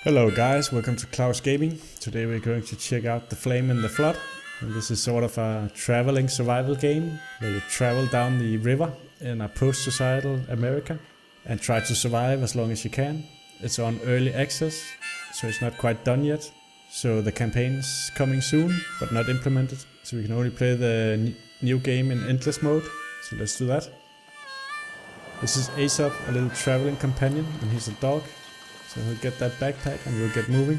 Hello guys, welcome to Klaus Gaming. Today we're going to check out The Flame in the Flood. And this is sort of a traveling survival game where you travel down the river in a post-societal America and try to survive as long as you can. It's on early access, so it's not quite done yet. So the campaign's coming soon, but not implemented. So we can only play the new game in endless mode. So let's do that. This is Aesop, a little traveling companion, and he's a dog. So he'll get that backpack and we'll get moving.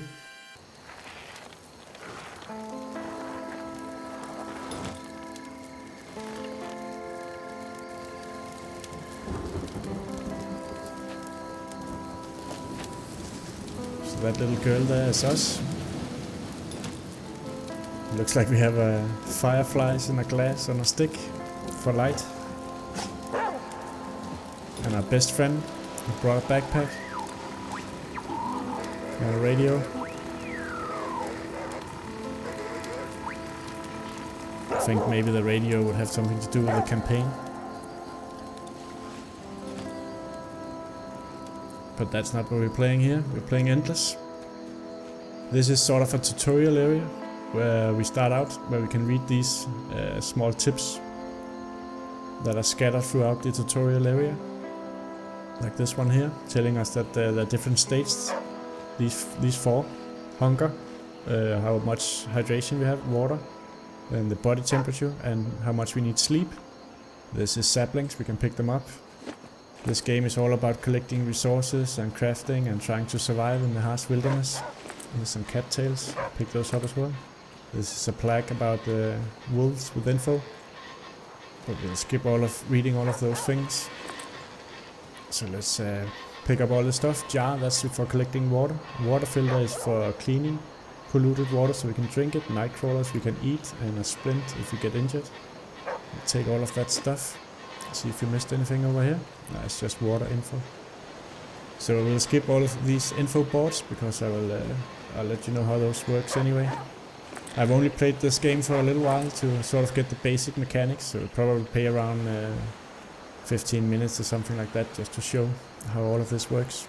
So that little girl there is us. Looks like we have fireflies in a glass on a stick for light. And our best friend who brought a backpack. And a radio. I think maybe the radio would have something to do with the campaign. But that's not what we're playing here. We're playing Endless. This is sort of a tutorial area where we start out, where we can read these small tips that are scattered throughout the tutorial area. Like this one here, telling us that there are different states. These four: hunger, how much hydration we have, water, and the body temperature, and how much we need sleep. This is saplings, we can pick them up. This game is all about collecting resources and crafting and trying to survive in the harsh wilderness. There's some cattails, pick those up as well. This is a plaque about wolves with info, but we'll skip reading all of those things. So let's pick up all the stuff. Jar, that's for collecting water. Water filter is for cleaning polluted water so we can drink it. Night crawlers we can eat, and a splint if we get injured. We'll take all of that stuff. See if we missed anything over here. No, it's just water info. So we'll skip all of these info boards because I'll let you know how those works anyway. I've only played this game for a little while to sort of get the basic mechanics, so it'll probably pay around 15 minutes or something like that just to show how all of this works.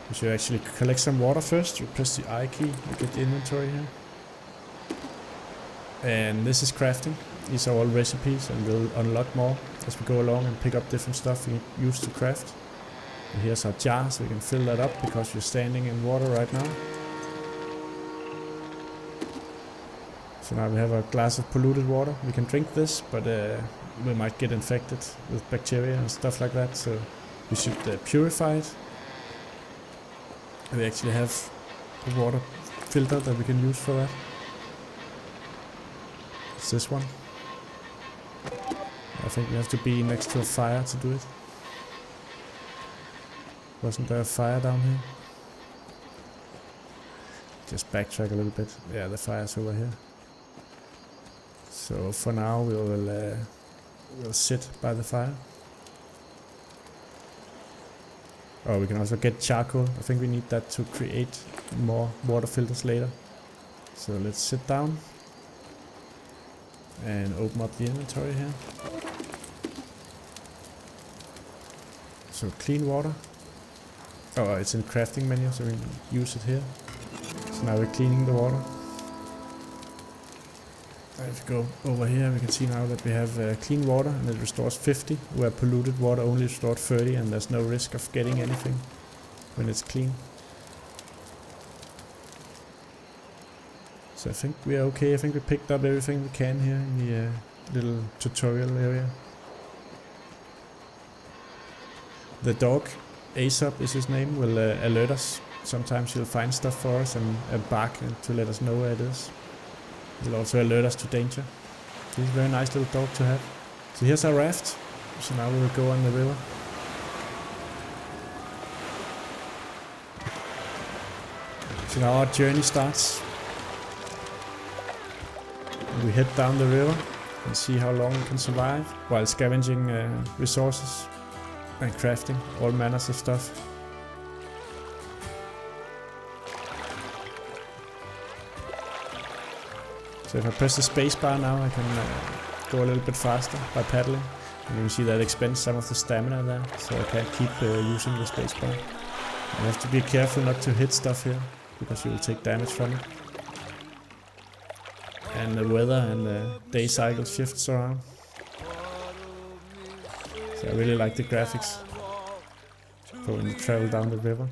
We should actually collect some water first. You press the I key, you get the inventory here. And this is crafting. These are all recipes, and we'll unlock more as we go along and pick up different stuff we use to craft. And here's our jar, so we can fill that up because we're standing in water right now. So now we have a glass of polluted water. We can drink this, but we might get infected with bacteria and stuff like that, so we should purify it. We actually have a water filter that we can use for that. It's this one. I think we have to be next to a fire to do it. Wasn't there a fire down here? Just backtrack a little bit. Yeah, the fire's over here. So for now we'll sit by the fire. Oh, we can also get charcoal. I think we need that to create more water filters later. So let's sit down and open up the inventory here. So clean water. Oh, it's in crafting menu, so we can use it here. So now we're cleaning the water. If we go over here, we can see now that we have clean water and it restores 50, where polluted water only restored 30, and there's no risk of getting anything when it's clean. So I think we are okay. I think we picked up everything we can here in the little tutorial area. The dog, Aesop is his name, will alert us. Sometimes he'll find stuff for us and bark to let us know where it is. He'll also alert us to danger. He's a very nice little dog to have. So here's our raft. So now we'll go on the river. So now our journey starts. We head down the river and see how long we can survive while scavenging resources and crafting all manners of stuff. So if I press the space bar now, I can go a little bit faster by paddling. And you can see that expends some of the stamina there, so I can't keep using the space bar. You have to be careful not to hit stuff here, because you will take damage from it. And the weather and the day cycle shifts around. So I really like the graphics for when you travel down the river.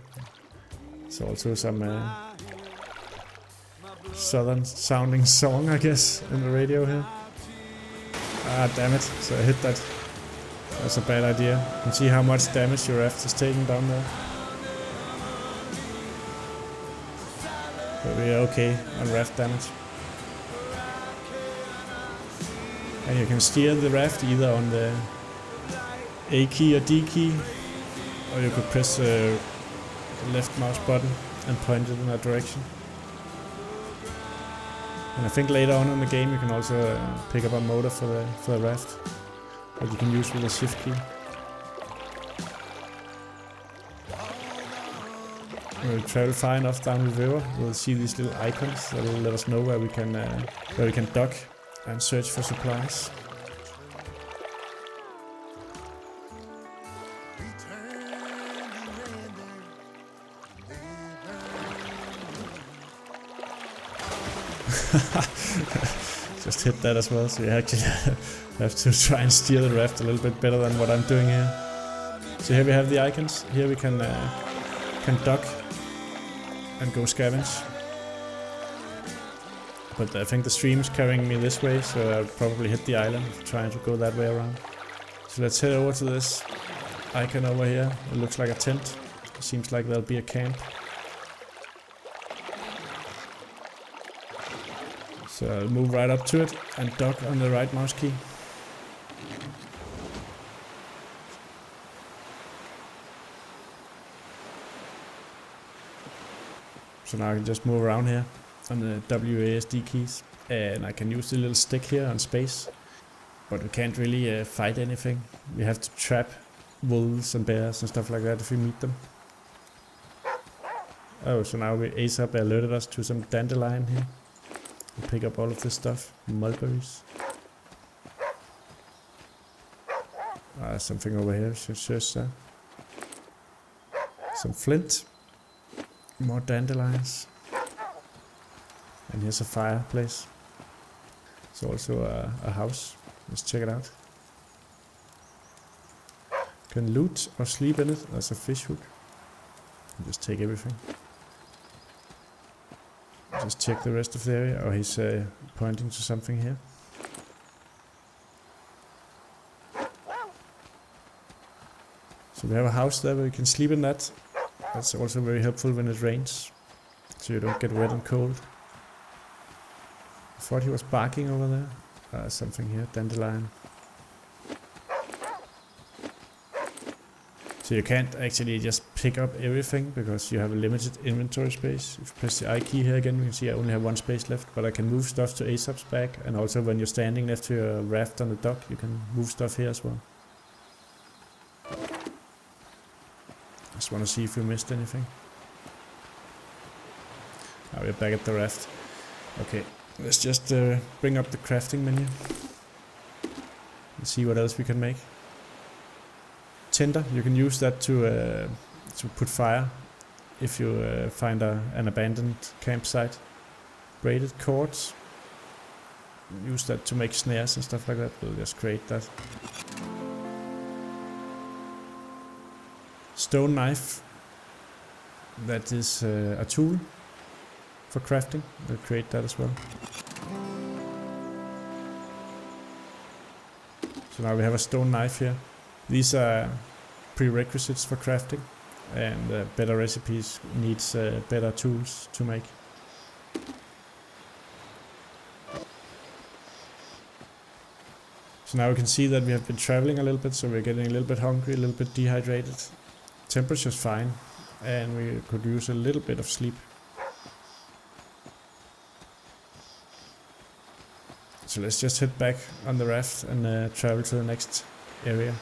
It's also some southern sounding song, I guess, in the radio here. Ah, damn it. So I hit that. That's a bad idea. You can see how much damage your raft is taking down there. But we are okay on raft damage. And you can steer the raft either on the A key or D key, or you could press the left mouse button and point it in that direction. And I think later on in the game you can also pick up a motor for the raft that you can use with the shift key. When we travel far enough down the river, we'll see these little icons that will let us know where we can dock and search for supplies. Just hit that as well, so you actually have to try and steer the raft a little bit better than what I'm doing here. So here we have the icons. Here we can dock and go scavenge. But I think the stream's carrying me this way, so I'll probably hit the island, trying to go that way around. So let's head over to this icon over here. It looks like a tent. It seems like there'll be a camp. So I'll move right up to it and dock on the right mouse key. So now I can just move around here on the WASD keys, and I can use the little stick here on space, but we can't really fight anything. We have to trap wolves and bears and stuff like that if we meet them. Oh, so now ASAP alerted us to some dandelion here. We'll pick up all of this stuff, mulberries. Something over here, should search that. Some flint. More dandelions. And here's a fireplace. It's also a house. Let's check it out. Can loot or sleep in it. That's a fish hook. Just take everything. Just check the rest of the area. Oh, he's pointing to something here. So we have a house there where you can sleep in that. That's also very helpful when it rains, so you don't get wet and cold. I thought he was barking over there. Something here, dandelion. So you can't actually just pick up everything because you have a limited inventory space. If you press the I key here again, you can see I only have one space left, but I can move stuff to ASAP's back, and also when you're standing next to your raft on the dock, you can move stuff here as well. Just want to see if we missed anything. Now we're back at the raft. Okay, let's just bring up the crafting menu and see what else we can make. Tinder, you can use that to put fire if you find an abandoned campsite. Braided cords, use that to make snares and stuff like that. We'll just create that. Stone knife, that is a tool for crafting. We'll create that as well. So now we have a stone knife here. These are prerequisites for crafting, and better recipes needs better tools to make. So now we can see that we have been traveling a little bit, so we're getting a little bit hungry, a little bit dehydrated. Temperature's fine, and we could use a little bit of sleep. So let's just head back on the raft and travel to the next area.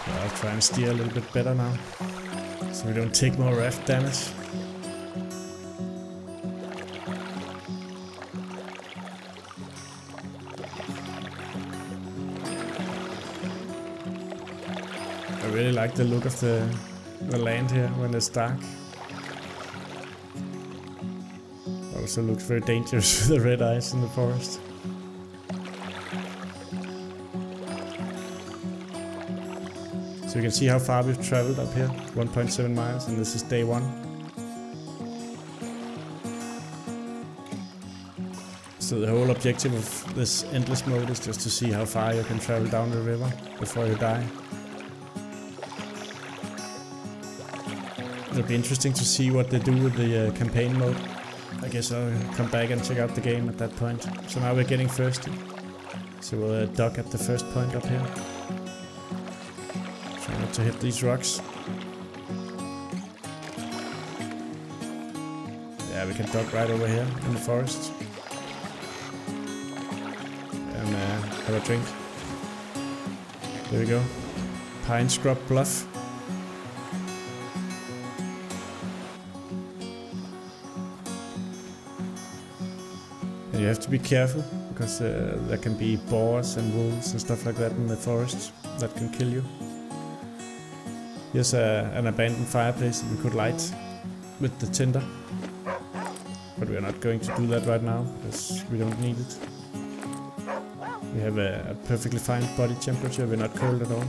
I'll try and steer a little bit better now, so we don't take more raft damage. really like the look of the land here when it's dark. Also looks very dangerous with the red eyes in the forest. So you can see how far we've traveled up here, 1.7 miles, and this is day 1. So the whole objective of this endless mode is just to see how far you can travel down the river before you die. It'll be interesting to see what they do with the campaign mode. I guess I'll come back and check out the game at that point. So now we're getting thirsty. So we'll dock at the first point up here. Try not to hit these rocks. Yeah, we can dock right over here in the forest. And have a drink. There we go. Pine Scrub Bluff. And you have to be careful, because there can be boars and wolves and stuff like that in the forest that can kill you. Here's an abandoned fireplace that we could light with the tinder. But we are not going to do that right now, because we don't need it. We have a perfectly fine body temperature, we're not cold at all.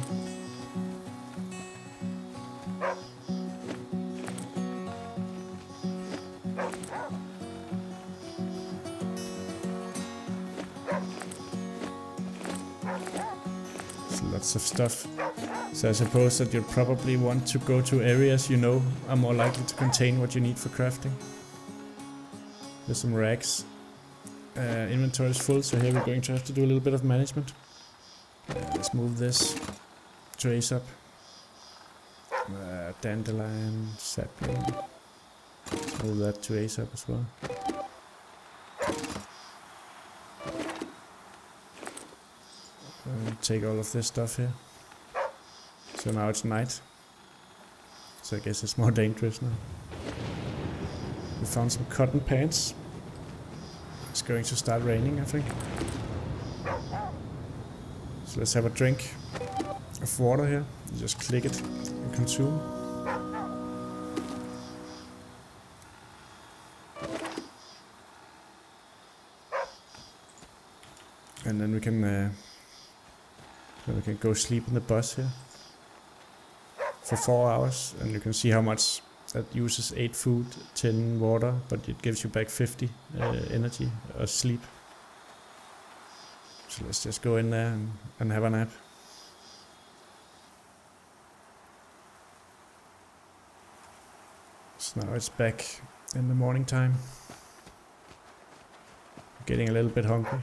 Lots of stuff. So I suppose that you'll probably want to go to areas you know are more likely to contain what you need for crafting. There's some rags. Inventory is full, so here we're going to have to do a little bit of management. Let's move this trace up. Dandelion, sapling. Let's move that to ace up as well. Take all of this stuff here. So now it's night. So I guess it's more dangerous now. We found some cotton pants. It's going to start raining, I think. So let's have a drink of water here. You just click it and consume. And then we can go sleep in the bus here for 4 hours, and you can see how much that uses 8 food, 10 water, but it gives you back 50 energy or sleep. So let's just go in there and have a nap. So now it's back in the morning time. Getting a little bit hungry.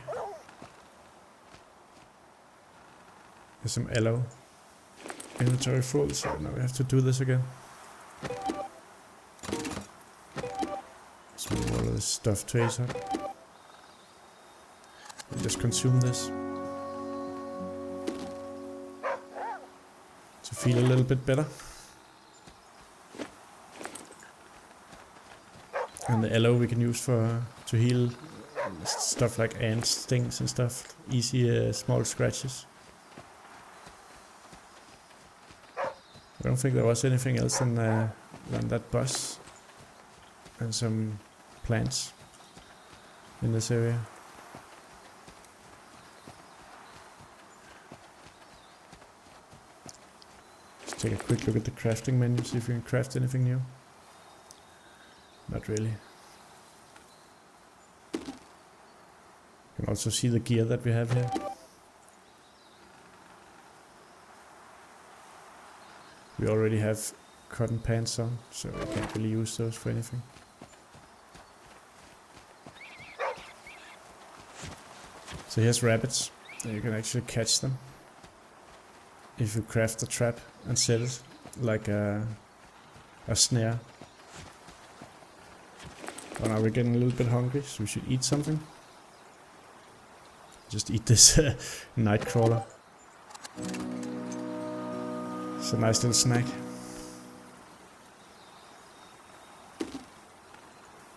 There's some aloe. Inventory full, so now we have to do this again. Let's move all of this stuff trace up. We'll just consume this. To feel a little bit better. And the aloe we can use to heal stuff like ants, stings and stuff. Easy small scratches. I don't think there was anything else than that bus and some plants in this area. Let's take a quick look at the crafting menu, see if we can craft anything new. Not really. You can also see the gear that we have here. We already have cotton pants on, so we can't really use those for anything. So here's rabbits. You can actually catch them if you craft the trap and set it like a snare. Oh, now we're getting a little bit hungry, so we should eat something. Just eat this night crawler. It's a nice little snack.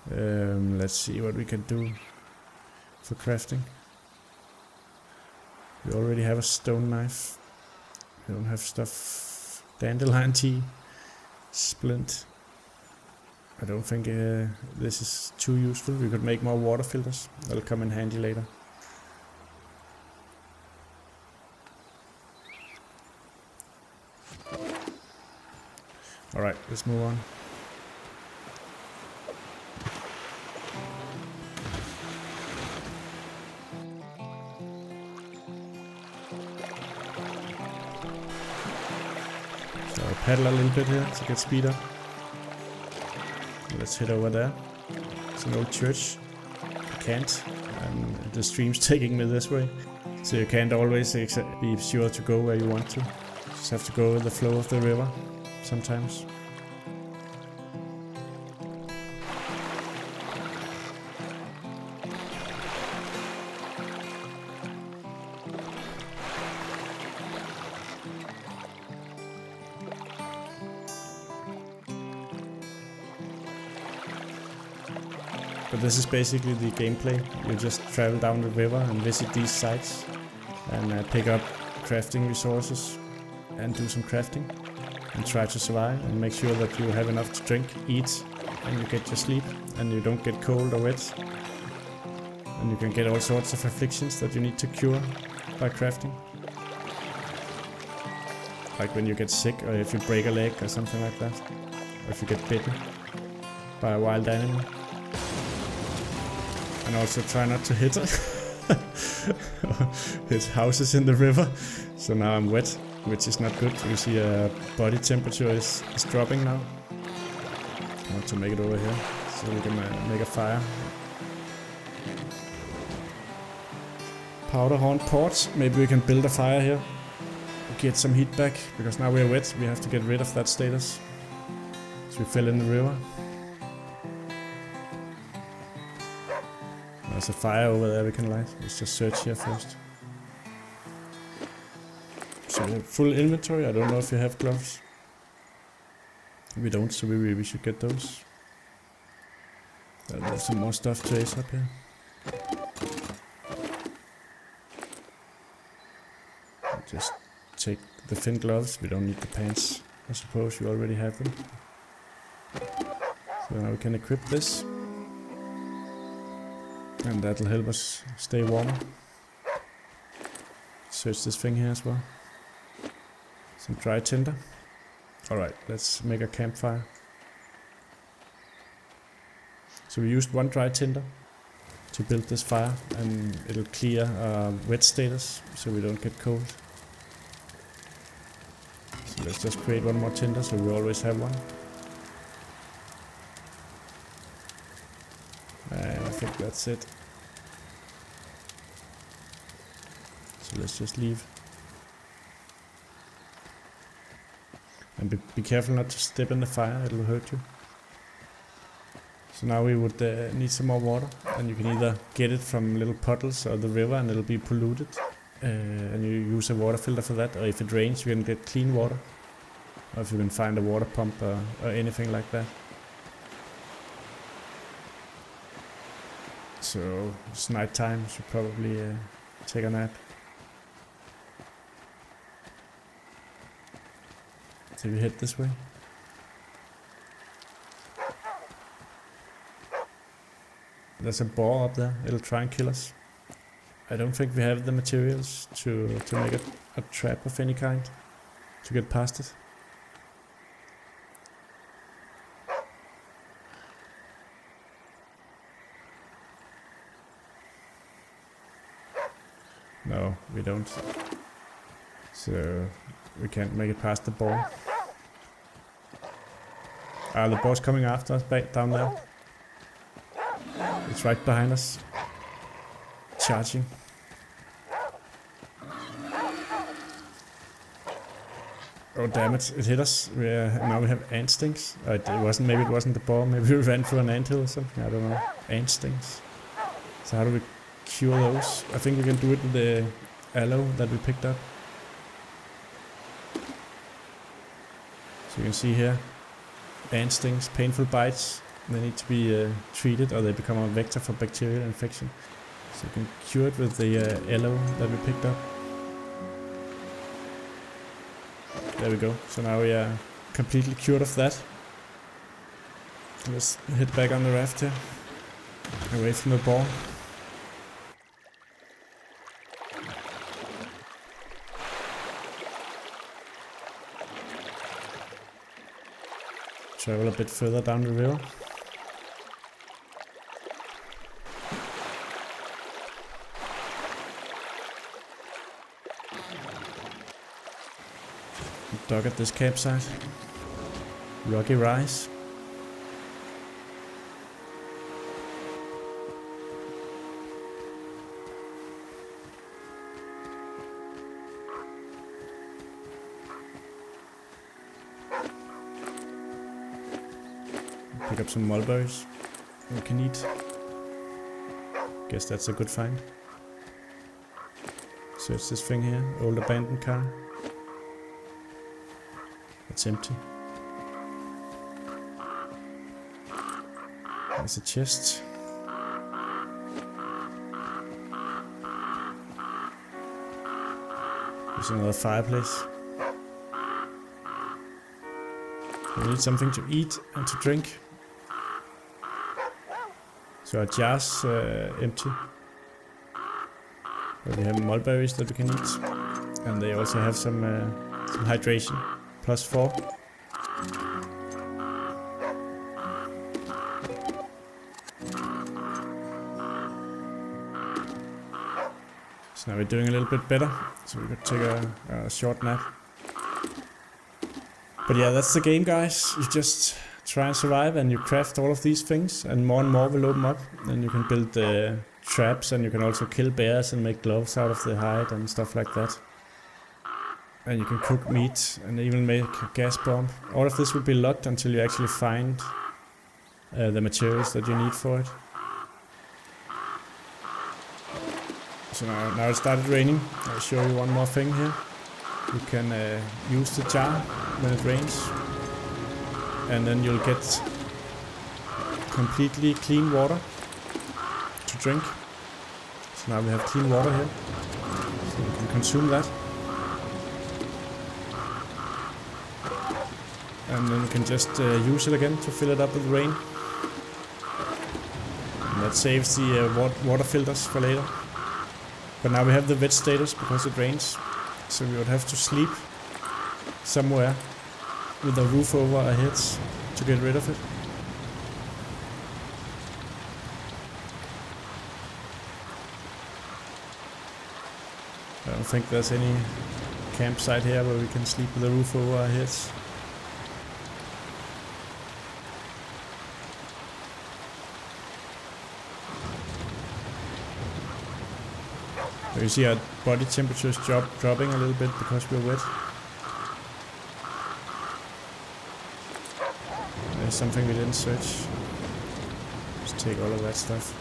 Let's see what we can do for crafting. We already have a stone knife. We don't have stuff Dandelion tea. Splint. I don't think this is too useful. We could make more water filters. That'll come in handy later. Alright, let's move on. So I'll paddle a little bit here to get speed up. Let's head over there. It's an old church. I can't. And the stream's taking me this way. So you can't always be sure to go where you want to. You just have to go with the flow of the river sometimes. But this is basically the gameplay. You just travel down the river and visit these sites and pick up crafting resources and do some crafting and try to survive and make sure that you have enough to drink, eat, and you get your sleep and you don't get cold or wet. And you can get all sorts of afflictions that you need to cure by crafting. Like when you get sick or if you break a leg or something like that. Or if you get bitten by a wild animal. And also try not to hit hit houses in the river. So now I'm wet, which is not good. You see body temperature is dropping now. I want to make it over here so we can make a fire. Powder horn port. Maybe we can build a fire here. Get some heat back, because now we're wet. We have to get rid of that status. So we fell in the river. There's a fire over there we can light. Let's just search here first. So full inventory. I don't know if you have gloves. We don't, so we should get those. There's some more stuff to ace up here. Just take the thin gloves. We don't need the pants. I suppose you already have them. So now we can equip this. And that'll help us stay warmer. Search this thing here as well. Some dry tinder. Alright, let's make a campfire. So we used one dry tinder to build this fire, and it'll clear wet status so we don't get cold. So let's just create one more tinder so we always have one. And I think that's it. So let's just leave. And be careful not to step in the fire, it'll hurt you. So now we would need some more water. And you can either get it from little puddles or the river and it'll be polluted. And you use a water filter for that. Or if it rains you can get clean water. Or if you can find a water pump or anything like that. So it's night time, should probably take a nap. So we head this way. There's a boar up there, it'll try and kill us. I don't think we have the materials to make a trap of any kind to get past it. No, we don't. So we can't make it past the boar. The boar's coming after us back down there. It's right behind us. Charging. Oh damn it, it hit us. Now we have ant stings. Maybe it wasn't the boar, maybe we ran through an anthill or something, I don't know. Ant stings. So how do we cure those? I think we can do it with the aloe that we picked up. So you can see here, ant stings, painful bites. They need to be treated or they become a vector for bacterial infection. So you can cure it with the aloe that we picked up. There we go. So now we are completely cured of that. Let's head back on the raft here. Away from the ball. Travel a bit further down the river. Dock at this campsite. Rocky rise. Pick up some mulberries we can eat. Guess that's a good find. Search this thing here, old abandoned car. It's empty. There's a chest. There's another fireplace. We need something to eat and to drink. So our jar's empty. But we have mulberries that we can eat. And they also have some hydration. +4. So now we're doing a little bit better. So we could take a short nap. But yeah, that's the game, guys. You just try and survive and you craft all of these things and more will open up. And you can build traps and you can also kill bears and make gloves out of the hide and stuff like that. And you can cook meat and even make a gas bomb. All of this will be locked until you actually find the materials that you need for it. So now it started raining. I'll show you one more thing here. You can use the jar when it rains. And then you'll get completely clean water to drink. So now we have clean water here. So you can consume that. And then you can just use it again to fill it up with rain. And that saves the water filters for later. But now we have the wet status because it rains. So we would have to sleep somewhere with a roof over our heads to get rid of it. I don't think there's any campsite here where we can sleep with a roof over our heads. You see our body temperatures dropping a little bit because we're wet. There's something we didn't search. Just take all of that stuff.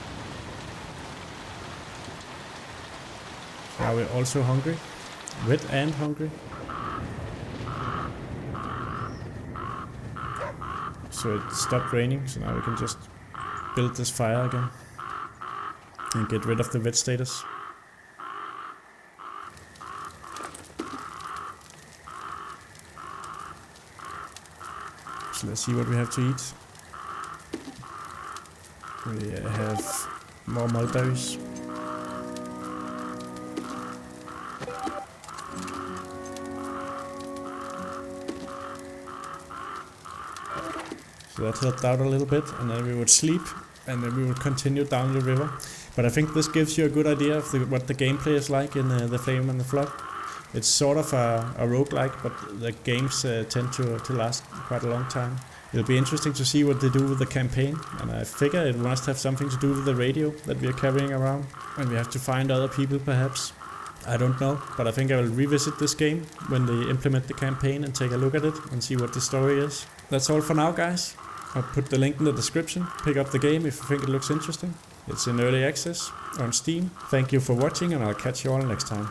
Now we're also hungry. Wet and hungry. So it stopped raining, so now we can just build this fire again. And get rid of the wet status. So let's see what we have to eat. We have more mulberries. So that helped out a little bit, and then we would sleep, and then we would continue down the river. But I think this gives you a good idea of what the gameplay is like in The Flame and the Flood. It's sort of a roguelike, but the games tend to last quite a long time. It'll be interesting to see what they do with the campaign, and I figure it must have something to do with the radio that we are carrying around, and we have to find other people perhaps. I don't know, but I think I will revisit this game when they implement the campaign and take a look at it and see what the story is. That's all for now, guys. I'll put the link in the description. Pick up the game if you think it looks interesting. It's in early access on Steam. Thank you for watching, and I'll catch you all next time.